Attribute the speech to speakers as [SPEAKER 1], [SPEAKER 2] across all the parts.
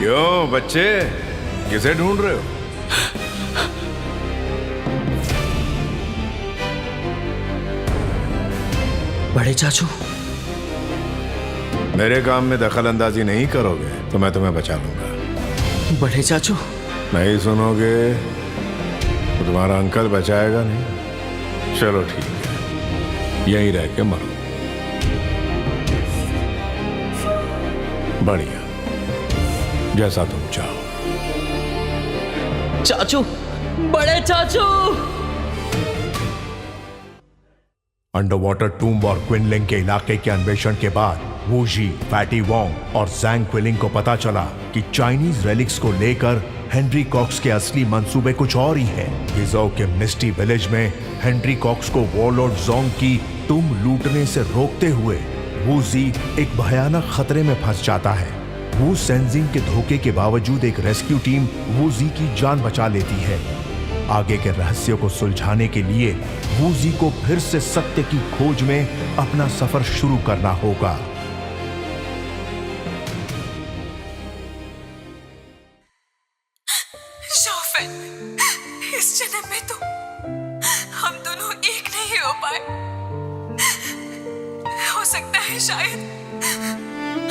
[SPEAKER 1] क्यों बच्चे, किसे ढूंढ रहे हो?
[SPEAKER 2] बड़े चाचू,
[SPEAKER 1] मेरे काम में दखल अंदाजी नहीं करोगे तो मैं तुम्हें बचा लूंगा।
[SPEAKER 2] बड़े चाचू,
[SPEAKER 1] नहीं सुनोगे तो तुम्हारा अंकल बचाएगा नहीं। चलो ठीक है, यहीं रह के मरो। बढ़िया, जैसा तुम चाहो।
[SPEAKER 2] चाचू, बड़े चाचू।
[SPEAKER 3] अंडर वाटर टूम्ब और क्विनलिंग के इलाके के अन्वेषण के बाद वूजी, फैटी वोंग और जैंग क्विलिंग को पता चला कि चाइनीज रेलिक्स को लेकर हेनरी कॉक्स के असली मंसूबे कुछ और ही है। गिज़ो के मिस्टी विलेज में हेनरी कॉक्स को वॉरलॉर्ड जोंग की टूम्ब लूटने से रोकते हुए वूजी एक भयानक खतरे में फंस जाता है। वू सेंजिंग के धोखे के बावजूद एक रेस्क्यू टीम वूजी की जान बचा लेती है। आगे के रहस्य को सुलझाने के लिए वूजी को फिर से सत्य की खोज में अपना सफर शुरू करना होगा।
[SPEAKER 4] शॉफेन, इस जन्म में तो हम दोनों एक नहीं हो पाए। हो सकता है शायद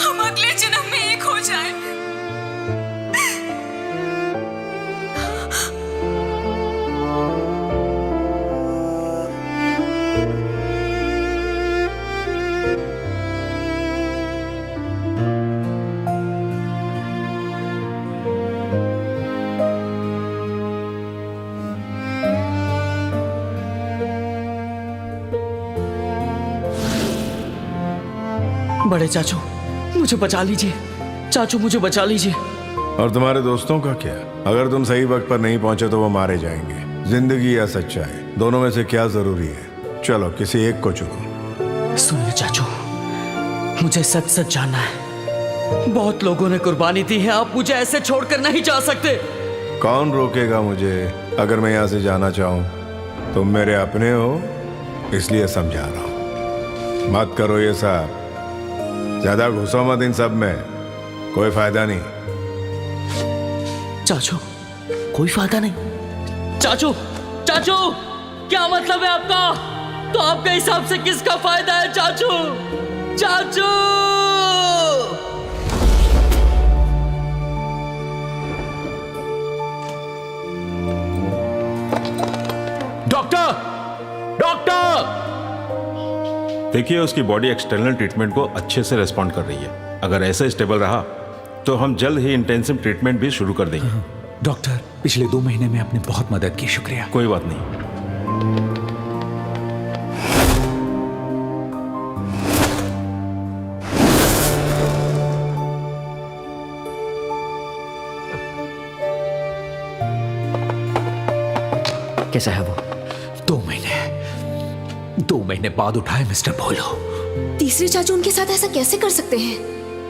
[SPEAKER 4] हम अगले जन्म में एक हो जाए।
[SPEAKER 2] बड़े चाचू, मुझे बचा लीजिए। चाचू, मुझे बचा लीजिए।
[SPEAKER 1] और तुम्हारे दोस्तों का क्या? अगर तुम सही वक्त पर नहीं पहुंचे तो वो मारे जाएंगे। जिंदगी या सच्चाई, दोनों में से क्या जरूरी है? चलो किसी एक को चुनो।
[SPEAKER 2] सुनिए चाचू, मुझे सच सच जानना है। बहुत लोगों ने कुर्बानी दी है, आप मुझे ऐसे छोड़कर नहीं जा सकते।
[SPEAKER 1] कौन रोकेगा मुझे? अगर मैं यहाँ से जाना चाहूं, तुम मेरे अपने हो, इसलिए समझा रहा हूं। मत करो ये सब, ज्यादा घुसो मत इन सब में, कोई फायदा नहीं।
[SPEAKER 2] चाचू, कोई फायदा नहीं। चाचू, चाचू, क्या मतलब है आपका? तो आपके हिसाब से किसका फायदा है चाचू? चाचू!
[SPEAKER 5] डॉक्टर! डॉक्टर! देखिए, उसकी बॉडी एक्सटर्नल ट्रीटमेंट को अच्छे से रिस्पॉन्ड कर रही है। अगर ऐसे स्टेबल रहा तो हम जल्द ही इंटेंसिव ट्रीटमेंट भी शुरू कर देंगे।
[SPEAKER 6] डॉक्टर, पिछले 2 महीने में आपने बहुत मदद की, शुक्रिया।
[SPEAKER 5] कोई बात नहीं।
[SPEAKER 2] कैसा है वो?
[SPEAKER 6] 2 महीने बाद उठाए मिस्टर भोलो।
[SPEAKER 7] तीसरे चाचू उनके साथ ऐसा कैसे कर सकते हैं?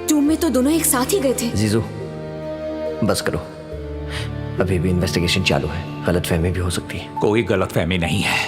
[SPEAKER 7] टूम में तो दोनों एक साथ ही गए थे।
[SPEAKER 8] जीजू, बस करो, अभी भी इन्वेस्टिगेशन चालू है, गलतफहमी भी हो सकती है।
[SPEAKER 6] कोई गलतफहमी नहीं है।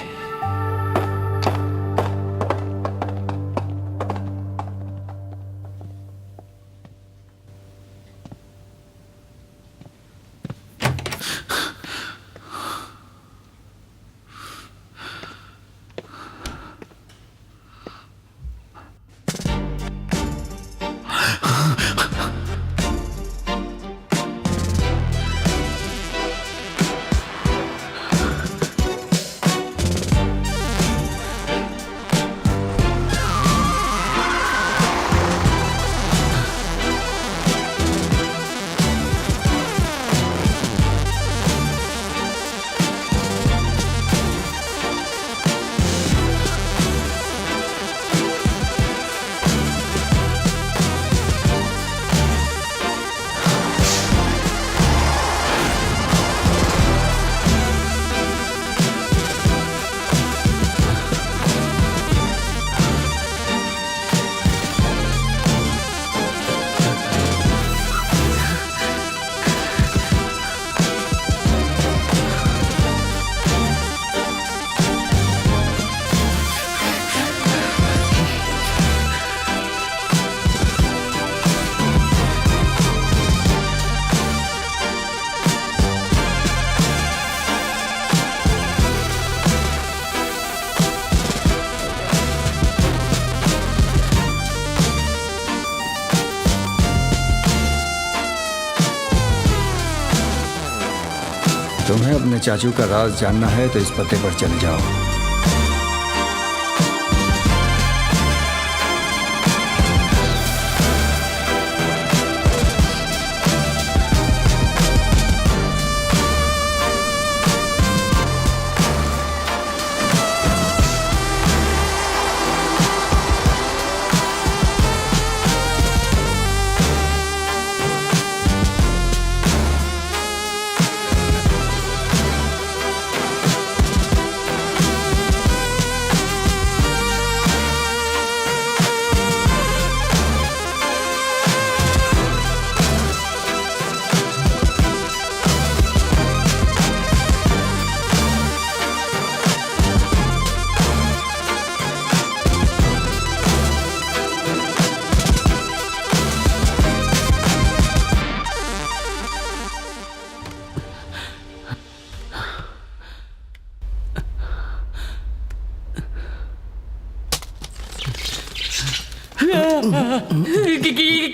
[SPEAKER 6] तुम्हें अपने चाचू का राज जानना है तो इस पते पर चले जाओ।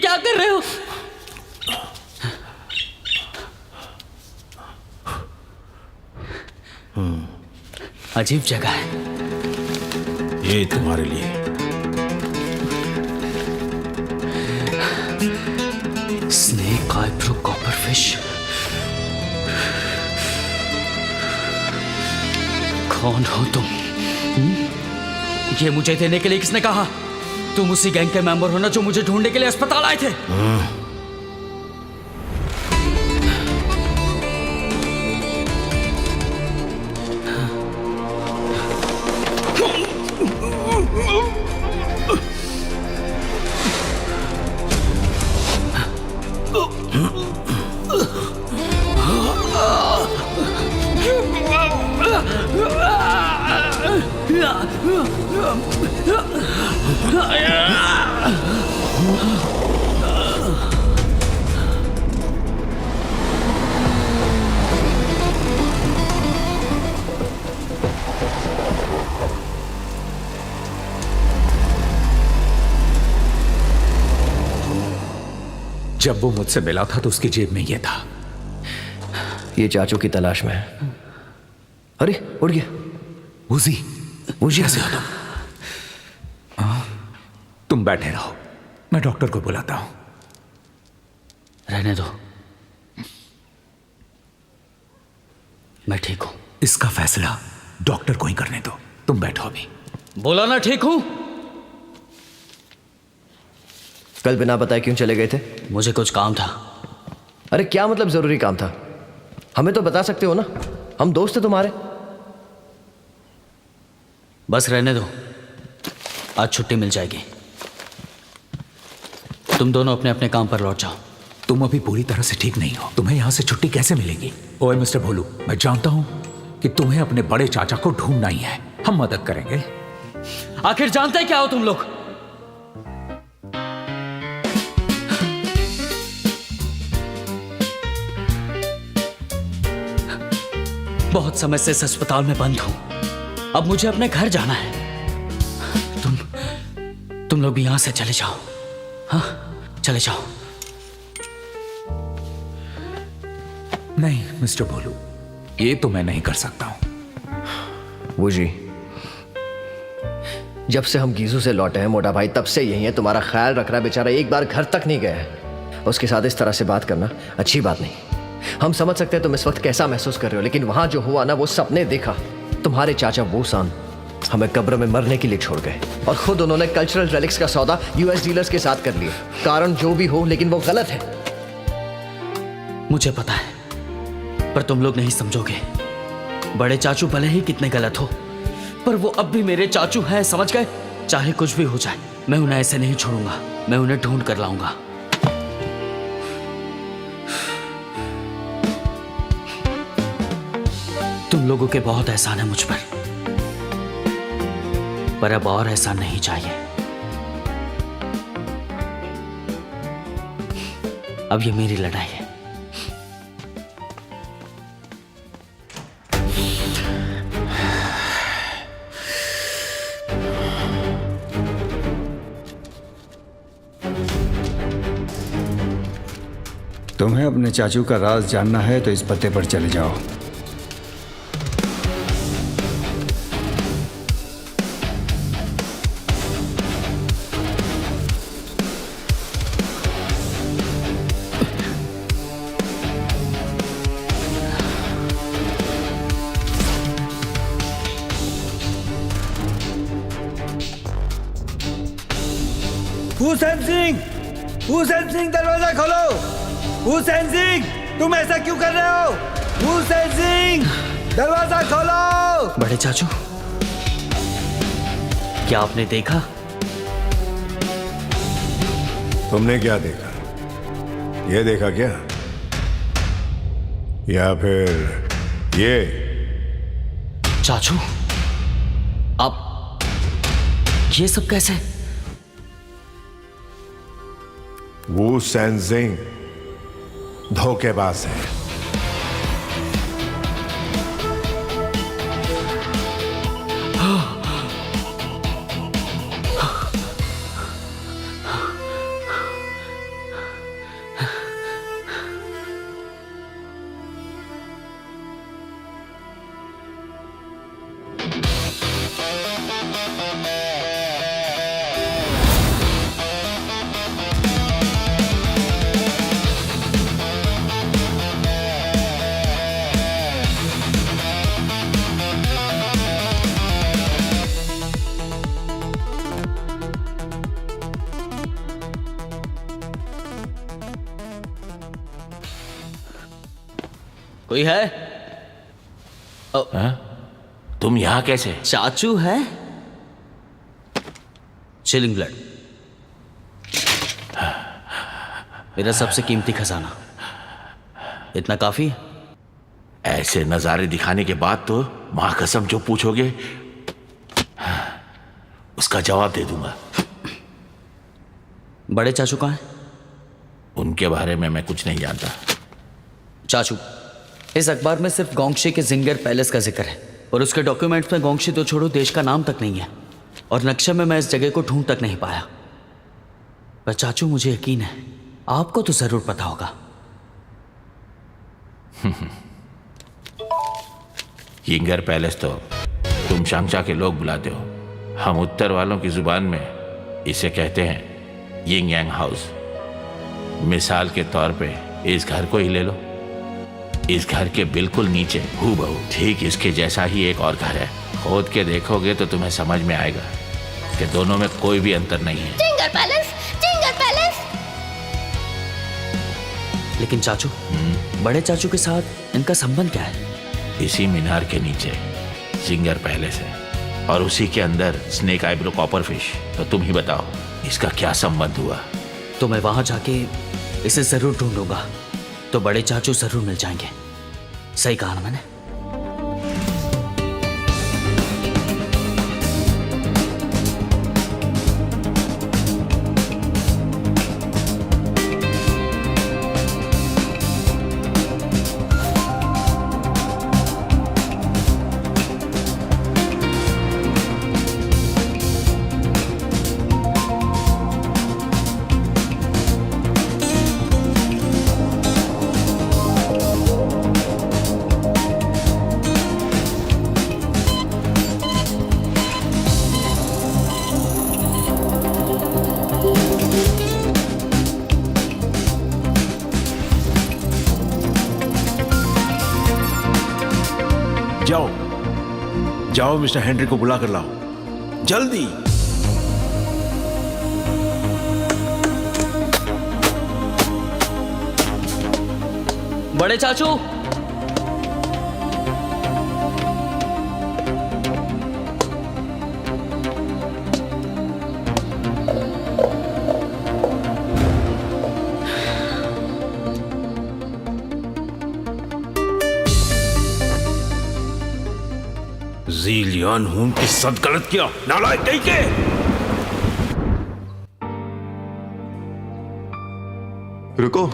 [SPEAKER 2] क्या कर रहे हो? अजीब जगह है
[SPEAKER 5] ये तुम्हारे लिए।
[SPEAKER 2] Snake eyebrow copper fish. कौन हो तुम? ये मुझे देने के लिए किसने कहा? तुम उसी गैंग के मेंबर हो ना जो मुझे ढूंढने के लिए अस्पताल आए थे?
[SPEAKER 6] जब वो मुझसे मिला था तो उसकी जेब में ये था।
[SPEAKER 8] ये चाचू की तलाश में है। अरे उड़ गया।
[SPEAKER 6] उजी
[SPEAKER 8] मुझे
[SPEAKER 6] कैसे हो तुम? तुम बैठे रहो, मैं डॉक्टर को बुलाता हूं।
[SPEAKER 2] रहने दो, मैं ठीक हूं।
[SPEAKER 6] इसका फैसला डॉक्टर को ही करने दो, तुम बैठो अभी।
[SPEAKER 2] बोला ना ठीक हूं।
[SPEAKER 8] कल बिना बताए क्यों चले गए थे?
[SPEAKER 2] मुझे कुछ काम था।
[SPEAKER 8] अरे क्या मतलब जरूरी काम था? हमें तो बता सकते हो ना, हम दोस्त थे तुम्हारे।
[SPEAKER 2] बस रहने दो, आज छुट्टी मिल जाएगी। तुम दोनों अपने अपने काम पर लौट जाओ।
[SPEAKER 6] तुम अभी पूरी तरह से ठीक नहीं हो, तुम्हें यहां से छुट्टी कैसे मिलेगी? ओए मिस्टर भोलू, मैं जानता हूं कि तुम्हें अपने बड़े चाचा को ढूंढना ही है, हम मदद करेंगे।
[SPEAKER 2] आखिर जानते क्या हो तुम लोग? बहुत समय से इस अस्पताल में बंद हूं, अब मुझे अपने घर जाना है। तुम लोग भी यहां से चले जाओ। हाँ, चले जाओ।
[SPEAKER 6] नहीं मिस्टर भोलू, ये तो मैं नहीं कर सकता हूं।
[SPEAKER 8] वो जी, जब से हम गीजू से लौटे हैं मोटा भाई, तब से यही है। तुम्हारा ख्याल रख रहा, बेचारा एक बार घर तक नहीं गया है। उसके साथ इस तरह से बात करना अच्छी बात नहीं। हम समझ सकते हैं तुम इस वक्त कैसा महसूस कर रहे हो, लेकिन वहां जो हुआ ना, वो सपने देखा। तुम्हारे चाचा वूसान हमें कब्र में मरने के लिए छोड़ गए, और खुद उन्होंने कल्चरल रेलिक्स का सौदा यूएस डीलर्स के साथ कर लिया। कारण जो भी हो, लेकिन वो गलत है।
[SPEAKER 2] मुझे पता है, पर तुम लोग नहीं समझोगे। बड़े चाचू भले ही कितने गलत हो, पर वो अब भी मेरे चाचू हैं, समझ गए? चाहे कुछ भी हो जाए, मैं उन्हें ऐसे नहीं छोड़ूंगा। मैं उन्हें ढूंढ कर लाऊंगा। तुम लोगों के बहुत एहसान है मुझ पर अब और एहसान नहीं चाहिए। अब ये मेरी लड़ाई है।
[SPEAKER 6] तुम्हें अपने चाचू का राज जानना है तो इस पते पर चले जाओ।
[SPEAKER 9] हुसैन सिंह, हुसैन सिंह दरवाजा खोलो। हुसैन सिंह, तुम ऐसा क्यों कर रहे हो? हुसैन सिंह, दरवाजा खोलो।
[SPEAKER 2] बड़े चाचू, क्या आपने देखा?
[SPEAKER 1] तुमने क्या देखा? ये देखा क्या? या फिर ये?
[SPEAKER 2] चाचू, आप ये सब कैसे?
[SPEAKER 1] वू सेंजिंग धोखेबाज है।
[SPEAKER 2] कोई है?
[SPEAKER 10] तुम यहाँ कैसे?
[SPEAKER 2] चाचू है। चिलिंग ब्लड, मेरा सबसे कीमती खजाना। इतना काफी है?
[SPEAKER 10] ऐसे नजारे दिखाने के बाद तो मां कसम जो पूछोगे उसका जवाब दे दूंगा।
[SPEAKER 2] बड़े चाचू कहाँ हैं?
[SPEAKER 10] उनके बारे में मैं कुछ नहीं जानता।
[SPEAKER 2] चाचू, इस अखबार में सिर्फ गोंगशी के जिंगर पैलेस का जिक्र है और उसके डॉक्यूमेंट्स में गोंगशी तो छोड़ो, देश का नाम तक नहीं है और नक्शे में मैं इस जगह को ढूंढ तक नहीं पाया। पर चाचू, मुझे यकीन है आपको तो जरूर पता होगा।
[SPEAKER 10] यिंगर पैलेस तो तुम शांगचा के लोग बुलाते हो, हम उत्तर वालों की जुबान में इसे कहते हैं यिंग यांग हाउस। मिसाल के तौर पे इस घर को ही ले लो। इस घर के बिल्कुल नीचे हूबहू ठीक इसके जैसा ही एक और घर है। खोद के देखोगे तो तुम्हें समझ में आएगा कि दोनों में कोई भी अंतर नहीं है।
[SPEAKER 7] Ginger palace, ginger palace.
[SPEAKER 2] लेकिन चाचू, बड़े चाचू के साथ इनका संबंध क्या है?
[SPEAKER 10] इसी मीनार के नीचे जिंगर पैलेस है और उसी के अंदर स्नेक आईब्रो कॉपर फिश। तो तुम ही बताओ इसका क्या संबंध हुआ?
[SPEAKER 2] तो मैं वहां जाके इसे जरूर ढूंढूंगा, तो बड़े चाचू जरूर मिल जाएंगे। सही कहा ना मैंने?
[SPEAKER 5] जाओ जाओ, मिस्टर हेनरी को बुला कर लाओ जल्दी।
[SPEAKER 2] बड़े चाचू,
[SPEAKER 5] जीलियान हूं के साथ गलत किया, नालायक कहीं के।
[SPEAKER 11] रुको।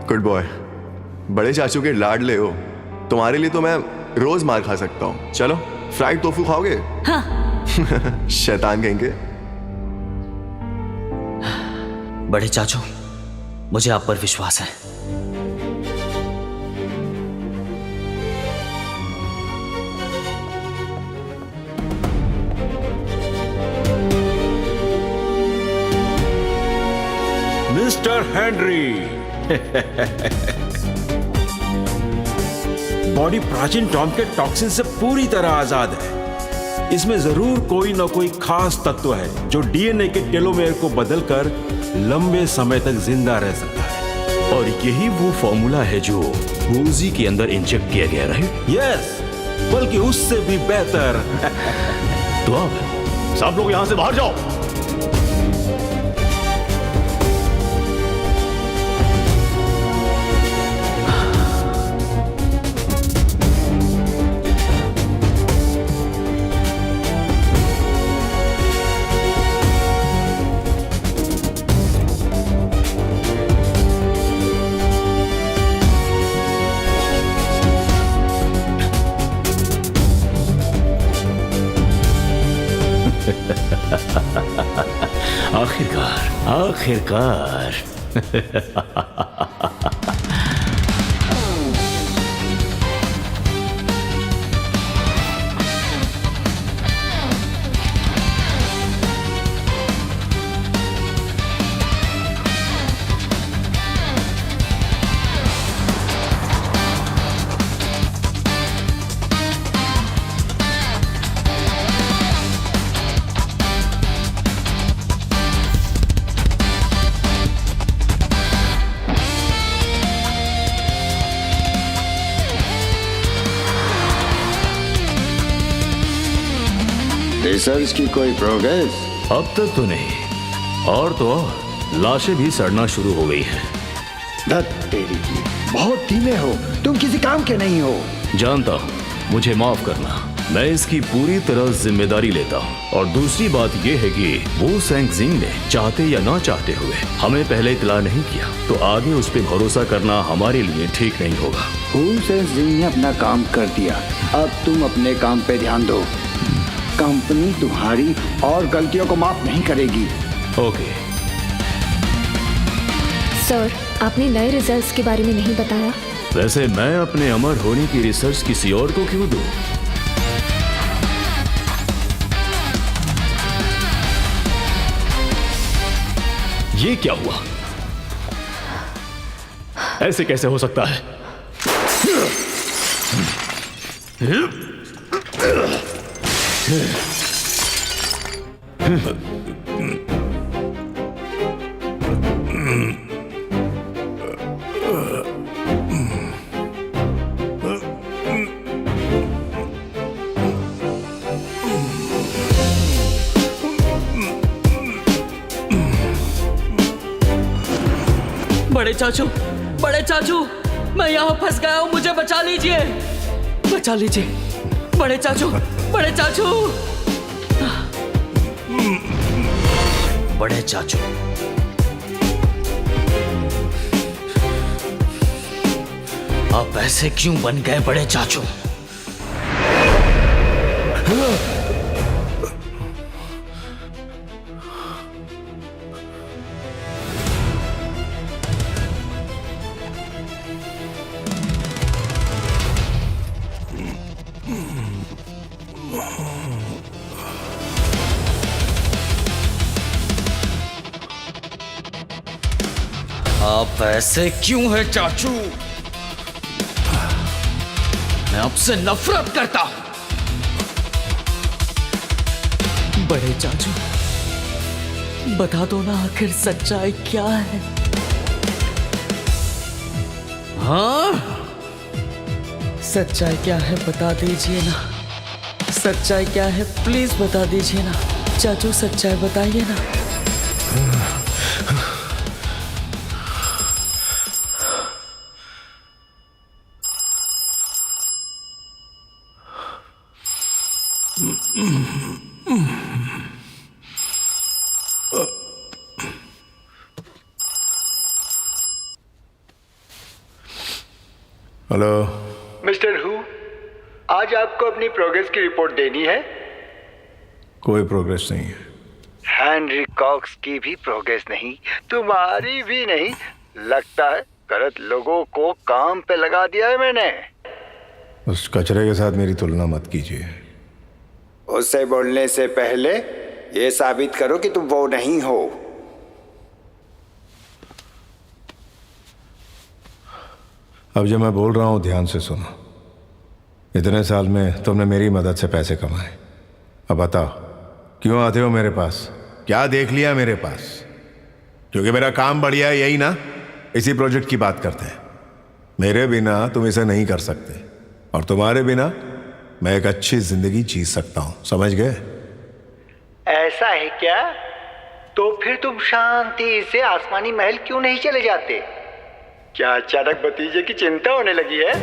[SPEAKER 11] गुड बॉय, बड़े चाचू के लाडले हो। तुम्हारे लिए तो मैं रोज मार खा सकता हूं। चलो, फ्राइड टोफू खाओगे? हाँ। शैतान कहेंगे।
[SPEAKER 2] बड़े चाचू, मुझे आप पर विश्वास है।
[SPEAKER 5] मिस्टर हेनरी, बॉडी प्राचीन टॉम के टॉक्सिन से पूरी तरह आजाद है। इसमें जरूर कोई ना कोई खास तत्व है जो डीएनए के टेलोमेयर को बदलकर लंबे समय तक जिंदा रह सकता है।
[SPEAKER 12] और यही वो फॉर्मूला है जो वूजी के अंदर इंजेक्ट किया गया, राइट?
[SPEAKER 5] यस, बल्कि उससे भी बेहतर।
[SPEAKER 12] तो अब सब लोग यहां से बाहर जाओ। आखिरकार
[SPEAKER 13] रिसर्च की कोई प्रोग्रेस?
[SPEAKER 12] अब तक तो नहीं, और तो और लाशें भी सड़ना शुरू हो गई है।
[SPEAKER 13] धत तेरी की, बहुत धीमे हो, तुम किसी काम के नहीं हो।
[SPEAKER 12] जानता हूँ, मुझे माफ करना, मैं इसकी पूरी तरह जिम्मेदारी लेता हूँ। और दूसरी बात यह है कि वो सैंग जिंग ने चाहते या ना चाहते हुए हमें पहले इतला नहीं किया, तो आगे उस पर भरोसा करना हमारे लिए ठीक नहीं होगा।
[SPEAKER 13] वो सैंग जिंग ने अपना काम कर दिया, अब तुम अपने काम पे ध्यान दो। कंपनी तुम्हारी और गलतियों को माफ नहीं करेगी।
[SPEAKER 12] ओके।
[SPEAKER 7] सर, आपने नए रिजल्ट्स के बारे में नहीं बताया।
[SPEAKER 12] वैसे मैं अपने अमर होने की रिसर्च किसी और को क्यों दूं? ये क्या हुआ? ऐसे कैसे हो सकता है?
[SPEAKER 2] बड़े चाचू, मैं यहाँ फंस गया हूँ, मुझे बचा लीजिए, बचा लीजिए। बड़े चाचू, बड़े चाचू, बड़े चाचू, आप ऐसे क्यों बन गए बड़े चाचू? आप ऐसे क्यों है चाचू? मैं आपसे नफरत करता हूं। बड़े चाचू, बता दो ना आखिर सच्चाई क्या है? हाँ, सच्चाई क्या है बता दीजिए ना। सच्चाई क्या है प्लीज बता दीजिए ना चाचू, सच्चाई बताइए ना।
[SPEAKER 1] हेलो
[SPEAKER 13] मिस्टर हु, आज आपको अपनी प्रोग्रेस की रिपोर्ट देनी है।
[SPEAKER 1] कोई प्रोग्रेस नहीं है।
[SPEAKER 13] हेनरी कॉक्स की भी प्रोग्रेस नहीं, तुम्हारी भी नहीं। लगता है गलत लोगों को काम पे लगा दिया है मैंने।
[SPEAKER 1] उस कचरे के साथ मेरी तुलना मत कीजिए।
[SPEAKER 13] उससे बोलने से पहले ये साबित करो कि तुम वो नहीं हो।
[SPEAKER 1] अब जो मैं बोल रहा हूं ध्यान से सुनो। इतने साल में तुमने मेरी मदद से पैसे कमाए, अब बताओ, क्यों आते हो मेरे पास? क्या देख लिया मेरे पास? क्योंकि मेरा काम बढ़िया है, यही ना? इसी प्रोजेक्ट की बात करते हैं। मेरे बिना तुम इसे नहीं कर सकते, और तुम्हारे बिना मैं एक अच्छी जिंदगी जी सकता हूं, समझ गए?
[SPEAKER 13] ऐसा है क्या? तो फिर तुम शांति से आसमानी महल क्यों नहीं चले जाते? क्या अचानक भतीजे की चिंता होने लगी है?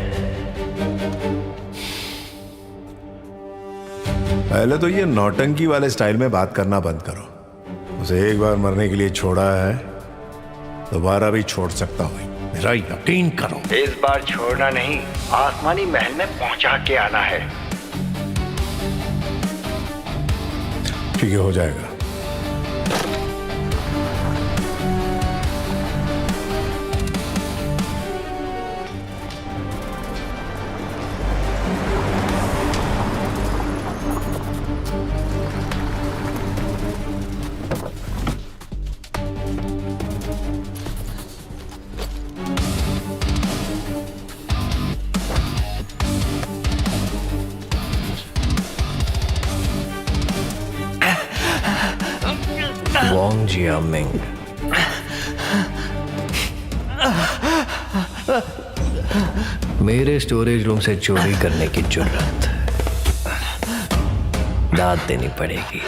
[SPEAKER 1] पहले तो ये नौटंकी वाले स्टाइल में बात करना बंद करो। उसे एक बार मरने के लिए छोड़ा है, दोबारा भी छोड़ सकता हूं, मेरा यकीन करो।
[SPEAKER 13] इस बार छोड़ना नहीं, आसमानी महल में पहुंचा के आना है।
[SPEAKER 1] ठीक है, हो जाएगा।
[SPEAKER 8] वोंग जियामिंग, मेरे स्टोरेज रूम से चोरी करने की जुर्रत, दाद देनी पड़ेगी।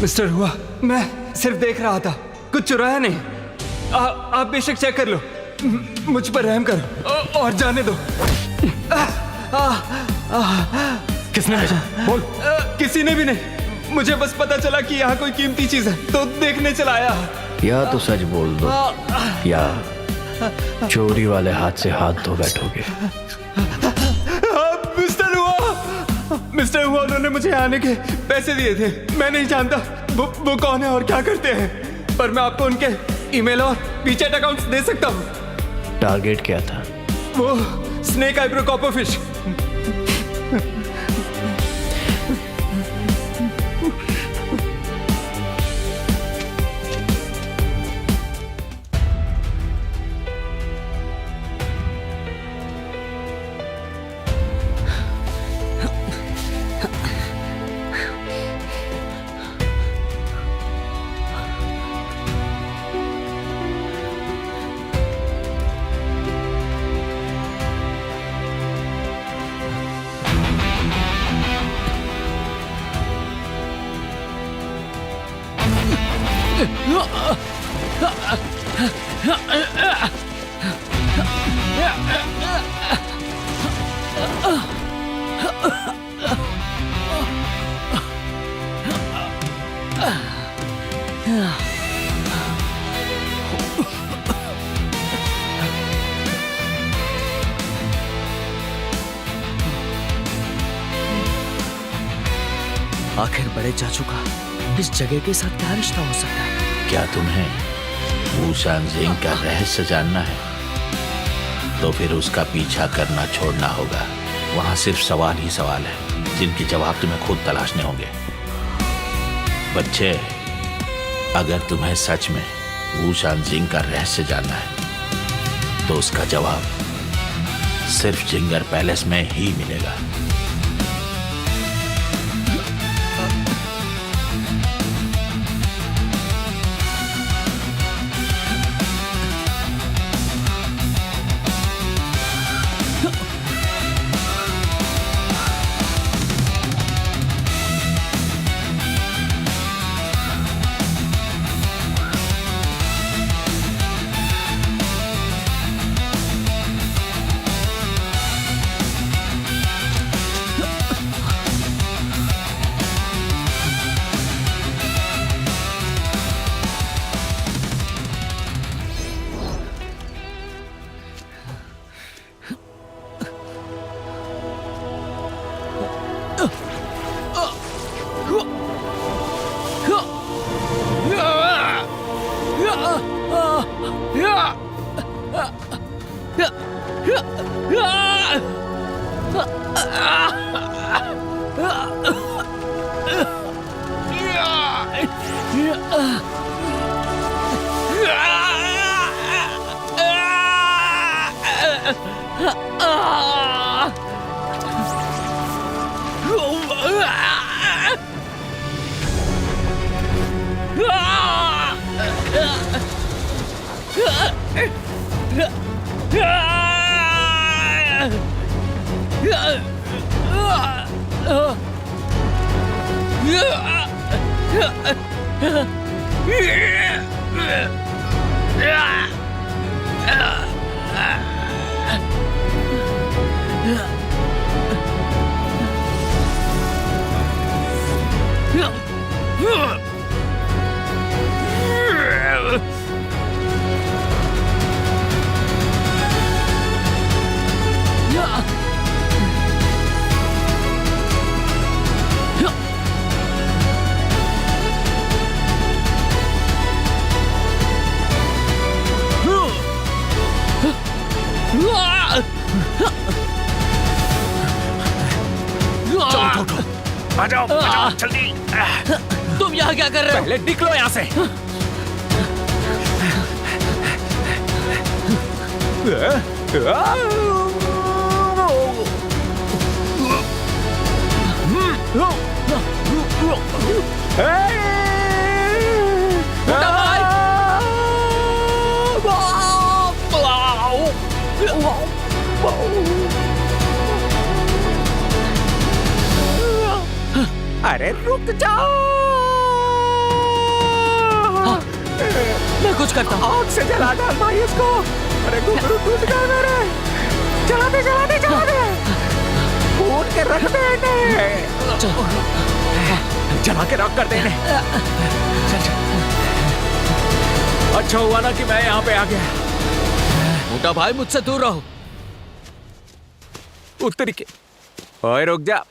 [SPEAKER 9] मिस्टर हुआ, मैं सिर्फ देख रहा था, कुछ चुराया नहीं। आप बेशक चेक कर लो, मुझ पर रहम करो और जाने दो। किसने भेजा? बोल। किसी ने भी नहीं, मुझे बस पता चला कि यहाँ कोई कीमती चीज है तो देखने चला आया।
[SPEAKER 8] या तो सच बोल दो या चोरी वाले हाथ से हाथ धो बैठोगे।
[SPEAKER 9] मिस्टर हुआ, उन्होंने मुझे आने के पैसे दिए थे। मैं नहीं जानता वो कौन है और क्या करते हैं, पर मैं आपको उनके ईमेल और वीचैट अकाउंट्स दे सकता हूँ।
[SPEAKER 8] टारगेट क्या था?
[SPEAKER 9] वो स्नेक आईब्रो कॉपरफिश।
[SPEAKER 2] आखिर बड़े चाचू का इस जगह के साथ क्या रिश्ता हो सकता है?
[SPEAKER 10] क्या तुम्हें वू शानजिंग का रहस्य जानना है? तो फिर उसका पीछा करना छोड़ना होगा। वहां सिर्फ सवाल ही सवाल है जिनके जवाब तुम्हें खुद तलाशने होंगे। बच्चे, अगर तुम्हें सच में वू शानजिंग का रहस्य जानना है तो उसका जवाब सिर्फ जिंगर पैलेस में ही मिलेगा।
[SPEAKER 6] आ जाओ जल्दी।
[SPEAKER 2] तुम यहाँ क्या कर रहे हो?
[SPEAKER 6] पहले निकलो यहाँ से। अरे रुक जाओ।
[SPEAKER 2] हाँ, मैं कुछ करता हूँ।
[SPEAKER 6] आग से जला डाल भाई इसको। अरे घुंघरू टूट गया मेरे। जला दे जला दे जला दे। फूट के रख दे इन्हें। जला के रख कर दे इन्हें। अच्छा हुआ ना कि मैं यहाँ पे आ गया।
[SPEAKER 2] मोटा भाई मुझसे दूर रहो।
[SPEAKER 6] उत्तरी के। ओए रुक जा।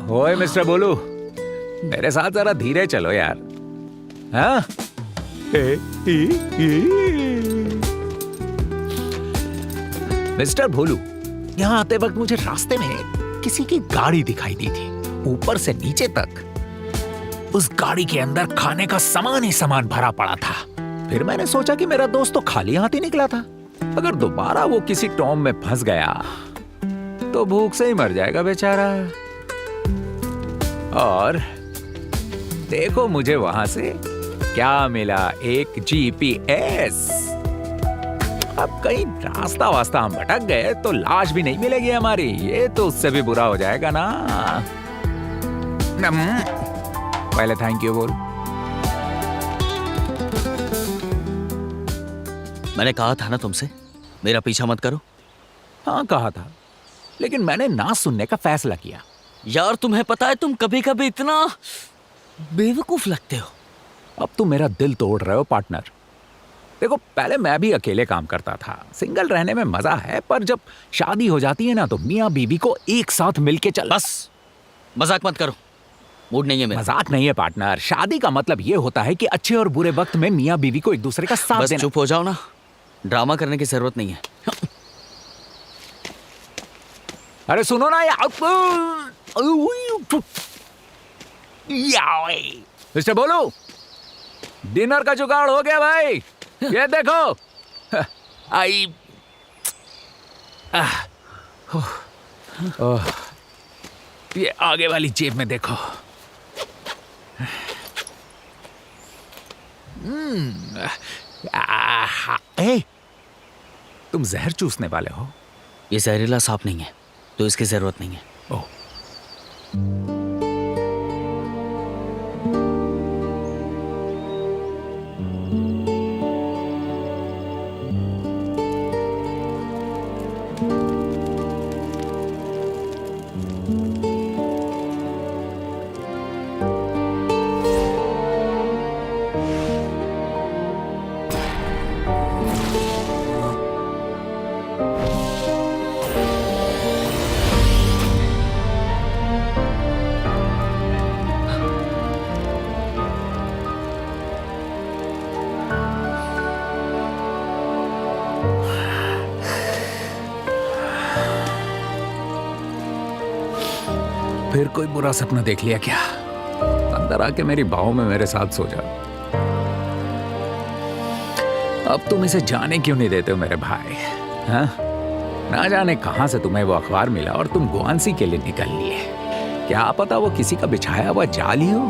[SPEAKER 6] ओए मिस्टर बोलू, मेरे साथ जरा धीरे चलो यार। हाँ? मिस्टर भोलू, यहाँ आते वक्त मुझे रास्ते में किसी की गाड़ी दिखाई दी थी, ऊपर से नीचे तक। उस गाड़ी के अंदर खाने का सामान ही सामान भरा पड़ा था। फिर मैंने सोचा कि मेरा दोस्त तो खाली हाथ ही निकला था। अगर दोबारा वो किसी टॉम में फंस गया तो भूख से ही मर जाएगा बेचारा। और देखो मुझे वहां से क्या मिला, एक जीपीएस। अब कहीं रास्ता वास्ता हम भटक गए तो लाश भी नहीं मिलेगी हमारी। ये तो उससे भी बुरा हो जाएगा ना। पहले थैंक यू बोल।
[SPEAKER 2] मैंने कहा था ना तुमसे, मेरा पीछा मत करो।
[SPEAKER 6] हाँ कहा था, लेकिन मैंने ना सुनने का फैसला किया।
[SPEAKER 2] यार तुम्हें पता है तुम कभी कभी इतना बेवकूफ लगते हो।
[SPEAKER 6] अब तुम मेरा दिल तोड़ रहे हो पार्टनर। देखो पहले मैं भी अकेले काम करता था। सिंगल रहने में मजा है, पर जब शादी हो जाती है ना तो मियाँ बीवी को एक साथ मिलके चल।
[SPEAKER 2] बस मजाक मत करो, मूड नहीं है मेरा।
[SPEAKER 6] मजाक नहीं है पार्टनर। शादी का मतलब ये होता है कि अच्छे और बुरे वक्त में मियाँ बीवी को एक दूसरे का साथ
[SPEAKER 2] बस
[SPEAKER 6] देना।
[SPEAKER 2] चुप हो जाओ ना, ड्रामा करने की जरूरत नहीं है।
[SPEAKER 6] अरे सुनो ना यार। मिस्टर बोलू, डिनर का जुगाड़ हो गया भाई। ये देखो। आई ये आगे वाली जेब में देखो। ए, तुम जहर चूसने वाले हो?
[SPEAKER 2] ये जहरीला सांप नहीं है तो इसकी जरूरत नहीं है।
[SPEAKER 6] ओह फिर कोई बुरा सपना देख लिया क्या? अंदर आके मेरी बाहों में मेरे साथ सो जा। अब तुम इसे जाने क्यों नहीं देते हो मेरे भाई? हाँ? ना जाने कहां से तुम्हें वो अखबार मिला और तुम गुआंसी के लिए निकल लिए। क्या पता वो किसी का बिछाया हुआ जाल ही हो।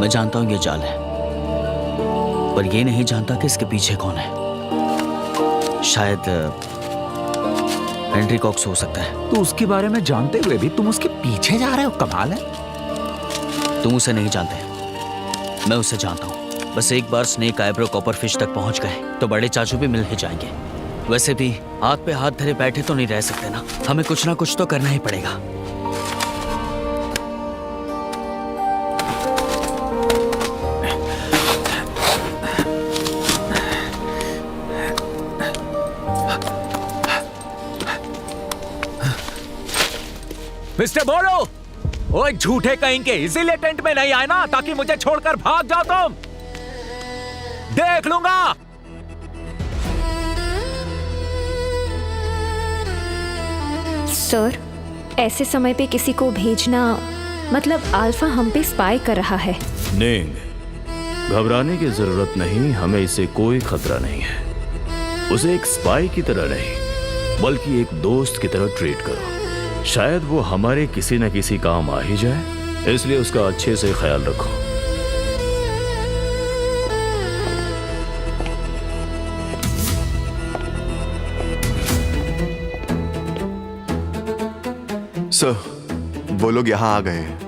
[SPEAKER 2] मैं जानता हूं ये जाल है, पर ये नहीं जानता कि इसके पीछे कौन है। शायद हेनरी कॉक्स हो सकता है।
[SPEAKER 6] तो उसके बारे में जानते हुए भी तुम उसके पीछे जा रहे हो, कमाल है।
[SPEAKER 2] तुम उसे नहीं जानते, मैं उसे जानता हूं। बस एक बार स्नेक आईब्रो कॉपर फिश तक पहुंच गए तो बड़े चाचू भी मिल ही जाएंगे। वैसे भी हाथ पे हाथ धरे बैठे तो नहीं रह सकते ना, हमें कुछ ना कुछ तो करना ही पड़ेगा।
[SPEAKER 6] मिस्टर बोलो, ओए झूठे कहीं के, इसीलिए टेंट में नहीं आए ना ताकि मुझे छोड़कर भाग जाओ तुम। देख लूंगा।
[SPEAKER 7] सर, ऐसे समय पे किसी को भेजना मतलब अल्फा हम पे स्पाई कर रहा है।
[SPEAKER 12] नेंग, घबराने की जरूरत नहीं, हमें इसे कोई खतरा नहीं है। उसे एक स्पाई की तरह नहीं बल्कि एक दोस्त की तरह ट्रीट करो। शायद वो हमारे किसी न किसी काम आ ही जाए, इसलिए उसका अच्छे से ख्याल रखो।
[SPEAKER 11] सर, वो लोग यहाँ आ गए हैं।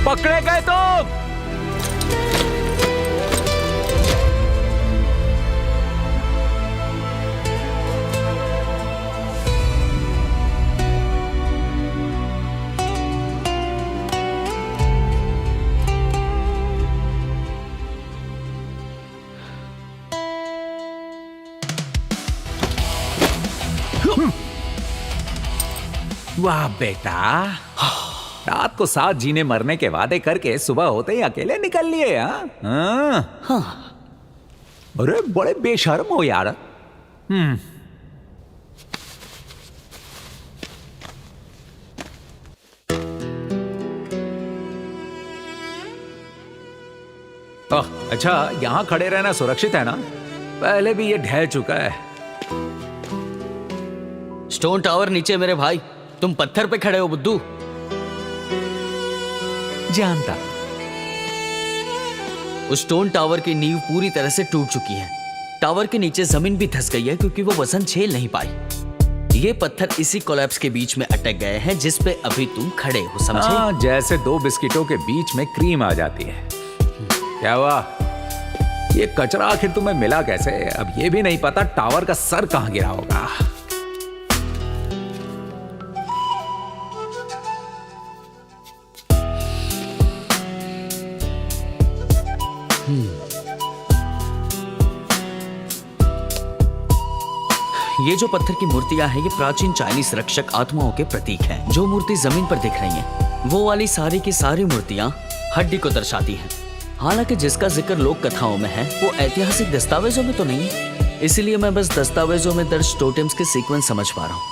[SPEAKER 6] पकड़े गए तुम। वाह बेटा, रात को साथ जीने मरने के वादे करके सुबह होते ही अकेले निकल लिए। हाँ, अरे बड़े बेशर्म हो यार। अच्छा, यहां खड़े रहना सुरक्षित है ना? पहले भी ये ढह चुका है।
[SPEAKER 2] स्टोन टावर नीचे मेरे भाई, तुम पत्थर पे खड़े हो बुद्धू।
[SPEAKER 6] जानता।
[SPEAKER 2] उस स्टोन टावर की नींव पूरी तरह से टूट चुकी है। टावर के नीचे जमीन भी धंस गई है क्योंकि वो वजन झेल नहीं पाई। ये पत्थर इसी कोलैप्स के बीच में अटक गए हैं जिस पे अभी तुम खड़े हो, समझे?
[SPEAKER 6] जैसे दो बिस्किटों के बीच में क्रीम आ जाती है। क्या हुआ? ये कचरा आखिर तुम्हें मिला कैसे? अब ये भी नहीं पता टावर का सर कहां गिरा होगा।
[SPEAKER 2] ये जो पत्थर की मूर्तियां हैं, ये प्राचीन चाइनीज रक्षक आत्माओं के प्रतीक हैं। जो मूर्ति जमीन पर दिख रही हैं, वो वाली सारी की सारी मूर्तियां हड्डी को दर्शाती हैं। हालांकि जिसका जिक्र लोक कथाओं में है, वो ऐतिहासिक दस्तावेजों में तो नहीं है। इसलिए मैं बस दस्तावेजों में दर्ज टोटेम्स के सीक्वेंस समझ पा रहा हूँ।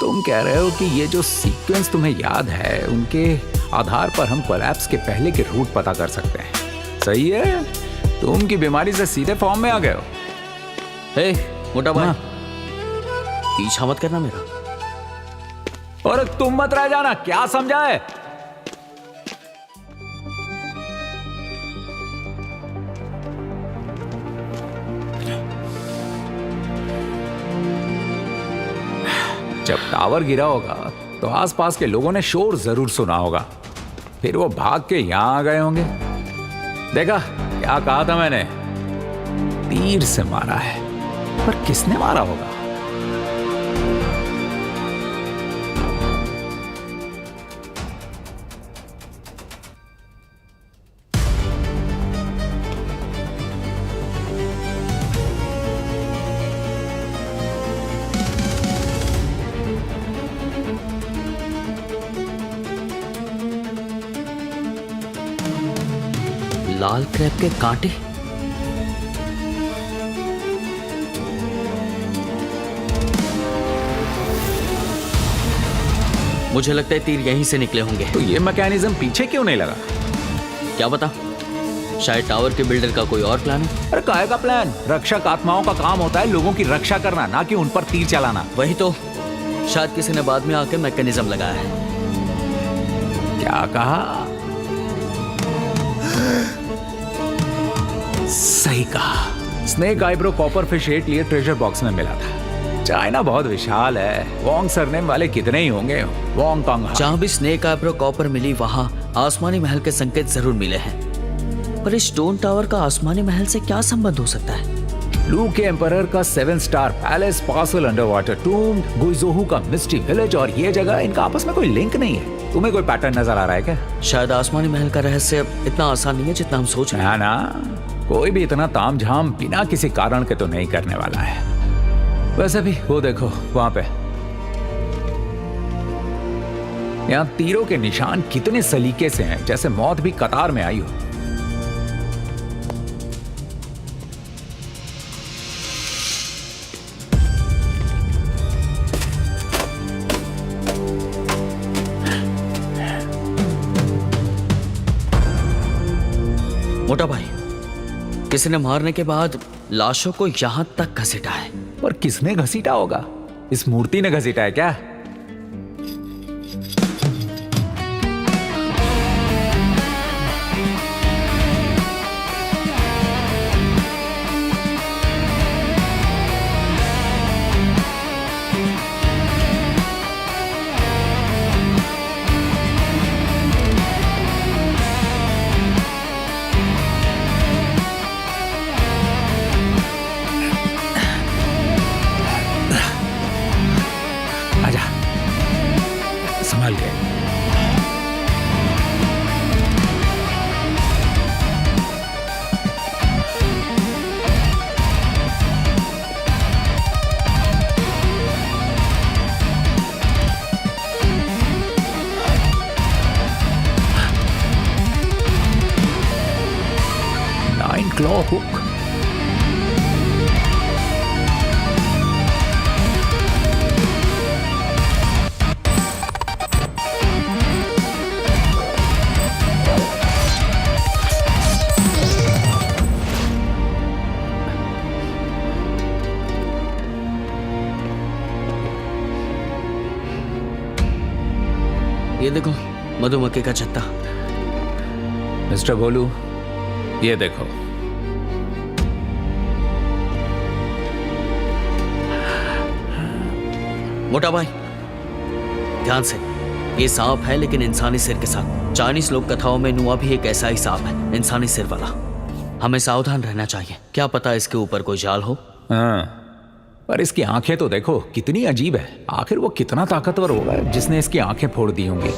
[SPEAKER 6] तुम कह रहे हो कि ये जो सीक्वेंस तुम्हें याद है, उनके आधार पर हम कोलैप्स के पहले के रूट पता कर सकते हैं। सही है, तुम की बीमारी से सीधे फॉर्म में आ गए हो।
[SPEAKER 2] हे मोटा भाई, पीछा मत करना मेरा।
[SPEAKER 6] और तुम मत रह जाना, क्या समझा है? जब टावर गिरा होगा तो आसपास के लोगों ने शोर जरूर सुना होगा, फिर वो भाग के यहां आ गए होंगे। देखा क्या कहा था मैंने, तीर से मारा है, पर किसने मारा होगा?
[SPEAKER 2] लाल क्रैब के कांटे। मुझे लगता है तीर यहीं से निकले होंगे।
[SPEAKER 6] तो ये मैकेनिज्म पीछे क्यों नहीं लगा?
[SPEAKER 2] क्या पता, शायद टावर के बिल्डर का कोई और प्लान है।
[SPEAKER 6] अरे काहे का प्लान? रक्षक आत्माओं का काम होता है लोगों की रक्षा करना, ना कि उन पर तीर चलाना।
[SPEAKER 2] वही तो, शायद किसी ने बाद में आके मैकेनिज्म लगाया है।
[SPEAKER 6] क्या कहा? सही कहा। स्नेक आईब्रो कॉपर फिश 8 लिए ट्रेजर बॉक्स में मिला था। चाइना बहुत विशाल है, वोंग सरनेम वाले कितने ही होंगे। वोंग कांग।
[SPEAKER 2] जहां भी स्नेक आईब्रो कॉपर मिली, वहां आसमानी महल के संकेत जरूर मिले हैं। पर इस स्टोन टावर का आसमानी महल से क्या संबंध हो सकता है?
[SPEAKER 6] लू के एम्परर का 7 स्टार पैलेस, पासल अंडर वाटर टूम, गुइजोहू का मिस्टी विलेज और ये जगह, इनका आपस में कोई लिंक नहीं है। तुम्हें कोई पैटर्न नजर आ रहा है क्या?
[SPEAKER 2] शायद आसमानी महल का रहस्य इतना आसान नहीं है जितना हम सोच रहे हैं।
[SPEAKER 6] ना, कोई भी इतना तामझाम बिना किसी कारण के तो नहीं करने वाला है। वैसे भी वो देखो वहां पे, यहाँ तीरों के निशान कितने सलीके से हैं, जैसे मौत भी कतार में आई हो।
[SPEAKER 2] मोटा भाई, किसी ने मारने के बाद लाशों को यहां तक घसीटा है।
[SPEAKER 6] पर किसने घसीटा होगा? इस मूर्ति ने घसीटा है क्या? संभाल के। Nine claw hook.
[SPEAKER 2] ये देखो, मधुमक्खी का छत्ता।
[SPEAKER 6] मिस्टर गोलू, ये देखो।
[SPEAKER 2] मोटा भाई, ध्यान से। ये सांप है, लेकिन इंसानी सिर के साथ। चाइनीज लोक कथाओं में नुआ भी एक ऐसा ही सांप है, इंसानी सिर वाला। हमें सावधान रहना चाहिए, क्या पता इसके ऊपर कोई जाल हो।
[SPEAKER 6] हाँ, पर इसकी आंखें तो देखो कितनी अजीब है। आखिर वो कितना ताकतवर होगा जिसने इसकी आंखें फोड़ दी होंगी।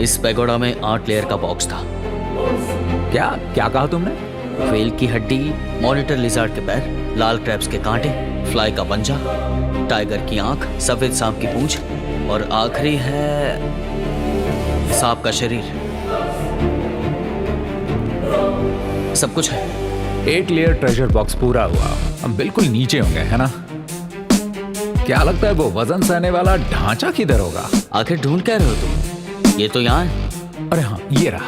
[SPEAKER 2] इस पैगोडा में 8 लेयर का बॉक्स था।
[SPEAKER 6] क्या क्या कहा तुमने?
[SPEAKER 2] व्हेल की हड्डी, मॉनिटर लिजार्ड के पैर, लाल क्रैब्स के कांटे, फ्लाई का पंजा, टाइगर की आंख, सफेद सांप की पूंछ और आखिरी है सांप का शरीर। सब कुछ है।
[SPEAKER 6] 8 लेयर ट्रेजर बॉक्स पूरा हुआ। हम बिल्कुल नीचे होंगे, है ना? क्या लगता है वो वजन सहने वाला ढांचा किधर होगा?
[SPEAKER 2] आखिर ढूंढ क्या रहे हो तुम? ये तो यहाँ है।
[SPEAKER 6] अरे हाँ, ये रहा।